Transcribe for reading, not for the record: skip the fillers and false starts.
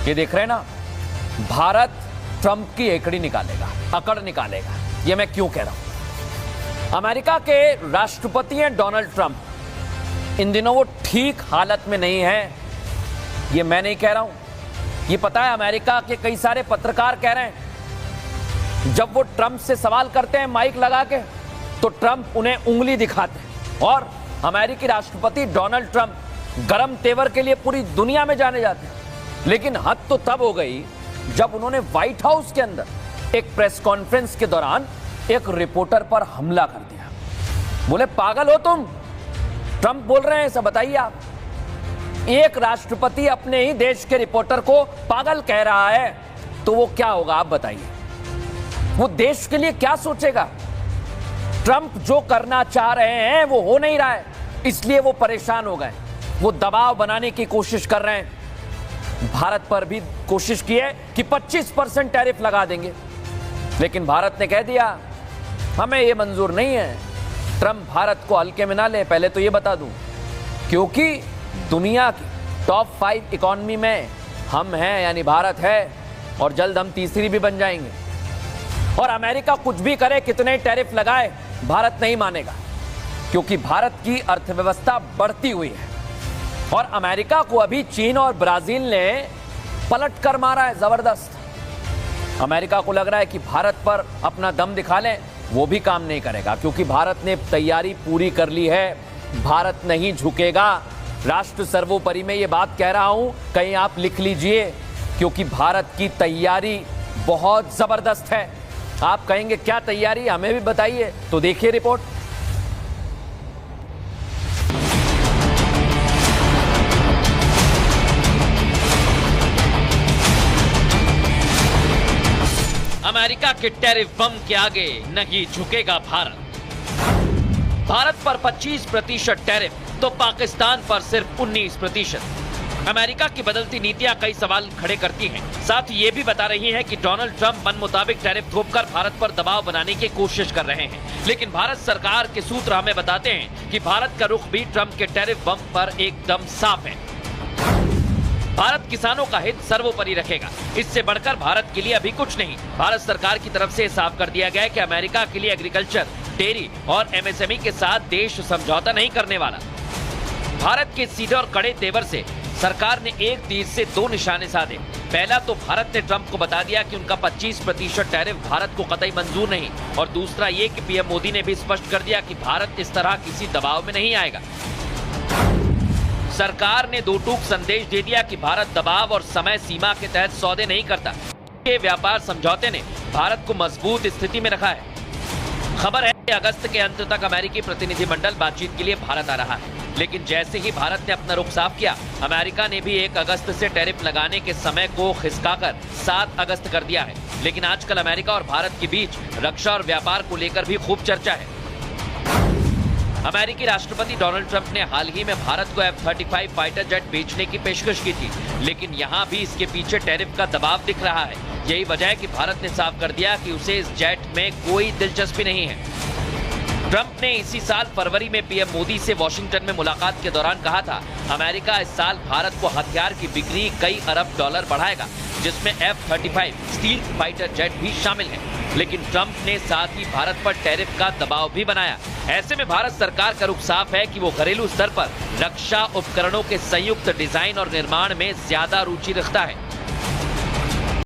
ये देख रहे हैं ना, भारत ट्रंप की एकड़ी निकालेगा, अकड़ निकालेगा। ये मैं क्यों कह रहा हूं? अमेरिका के राष्ट्रपति हैं डोनाल्ड ट्रंप। इन दिनों वो ठीक हालत में नहीं है, ये मैं नहीं कह रहा हूं। ये पता है, अमेरिका के कई सारे पत्रकार कह रहे हैं। जब वो ट्रंप से सवाल करते हैं माइक लगा के, तो ट्रंप उन्हें उंगली दिखाते हैं। और अमेरिकी राष्ट्रपति डोनाल्ड ट्रंप गरम तेवर के लिए पूरी दुनिया में जाने जाते हैं। लेकिन हद तो तब हो गई जब उन्होंने व्हाइट हाउस के अंदर एक प्रेस कॉन्फ्रेंस के दौरान एक रिपोर्टर पर हमला कर दिया। बोले, पागल हो तुम? ट्रंप बोल रहे हैं, सब बताइए आप। एक राष्ट्रपति अपने ही देश के रिपोर्टर को पागल कह रहा है, तो वो क्या होगा आप बताइए? वो देश के लिए क्या सोचेगा? ट्रंप जो करना चाह रहे हैं वो हो नहीं रहा है, इसलिए वो परेशान हो गए। वो दबाव बनाने की कोशिश कर रहे हैं। भारत पर भी कोशिश की है कि 25% टैरिफ लगा देंगे, लेकिन भारत ने कह दिया हमें ये मंजूर नहीं है। ट्रंप भारत को हल्के में ना ले, पहले तो ये बता दूं, क्योंकि दुनिया की टॉप 5 इकोनॉमी में हम हैं, यानी भारत है, और जल्द हम तीसरी भी बन जाएंगे। और अमेरिका कुछ भी करे, कितने टैरिफ लगाए, भारत नहीं मानेगा, क्योंकि भारत की अर्थव्यवस्था बढ़ती हुई है। और अमेरिका को अभी चीन और ब्राजील ने पलट कर मारा है जबरदस्त। अमेरिका को लग रहा है कि भारत पर अपना दम दिखा लें, वो भी काम नहीं करेगा, क्योंकि भारत ने तैयारी पूरी कर ली है। भारत नहीं झुकेगा। राष्ट्र सर्वोपरि में ये बात कह रहा हूं, कहीं आप लिख लीजिए, क्योंकि भारत की तैयारी बहुत जबरदस्त है। आप कहेंगे क्या तैयारी, हमें भी बताइए, तो देखिए रिपोर्ट। अमेरिका के टैरिफ बम के आगे नहीं झुकेगा भारत। भारत पर 25% टैरिफ तो पाकिस्तान पर सिर्फ 19%। अमेरिका की बदलती नीतियां कई सवाल खड़े करती हैं। साथ ही ये भी बता रही हैं कि डोनाल्ड ट्रंप मन मुताबिक टैरिफ थोपकर भारत पर दबाव बनाने की कोशिश कर रहे हैं। लेकिन भारत सरकार के सूत्र हमें बताते हैं कि भारत का रुख भी ट्रंप के टैरिफ बम पर एकदम साफ है। भारत किसानों का हित सर्वोपरि रखेगा। इससे बढ़कर भारत के लिए अभी कुछ नहीं। भारत सरकार की तरफ से साफ कर दिया गया है कि अमेरिका के लिए एग्रीकल्चर, डेयरी और एमएसएमई के साथ देश समझौता नहीं करने वाला। भारत के सीधे और कड़े तेवर से सरकार ने एक तीर से दो निशाने साधे। पहला तो भारत ने ट्रंप को बता दिया कि उनका 25% टैरिफ भारत को कतई मंजूर नहीं, और दूसरा ये कि पीएम मोदी ने भी स्पष्ट कर दिया कि भारत इस तरह किसी दबाव में नहीं आएगा। सरकार ने दो टूक संदेश दे दिया कि भारत दबाव और समय सीमा के तहत सौदे नहीं करता। ये व्यापार समझौते ने भारत को मजबूत स्थिति में रखा है। खबर है कि अगस्त के अंत तक अमेरिकी प्रतिनिधिमंडल बातचीत के लिए भारत आ रहा है। लेकिन जैसे ही भारत ने अपना रुख साफ किया, अमेरिका ने भी 1 अगस्त से टैरिफ लगाने के समय को खिसकाकर 7 अगस्त कर दिया है। लेकिन आजकल अमेरिका और भारत के बीच रक्षा और व्यापार को लेकर भी खूब चर्चा है। अमेरिकी राष्ट्रपति डोनाल्ड ट्रंप ने हाल ही में भारत को F-35 फाइटर जेट बेचने की पेशकश की थी, लेकिन यहां भी इसके पीछे टैरिफ का दबाव दिख रहा है। यही वजह है कि भारत ने साफ कर दिया कि उसे इस जेट में कोई दिलचस्पी नहीं है। ट्रंप ने इसी साल फरवरी में पीएम मोदी से वॉशिंगटन में मुलाकात के दौरान कहा था, अमेरिका इस साल भारत को हथियार की बिक्री कई अरब डॉलर बढ़ाएगा, जिसमें F-35 स्टील फाइटर जेट भी शामिल है। लेकिन ट्रंप ने साथ ही भारत पर टैरिफ का दबाव भी बनाया। ऐसे में भारत सरकार का रुख साफ है कि वो घरेलू स्तर पर रक्षा उपकरणों के संयुक्त डिजाइन और निर्माण में ज्यादा रुचि रखता है।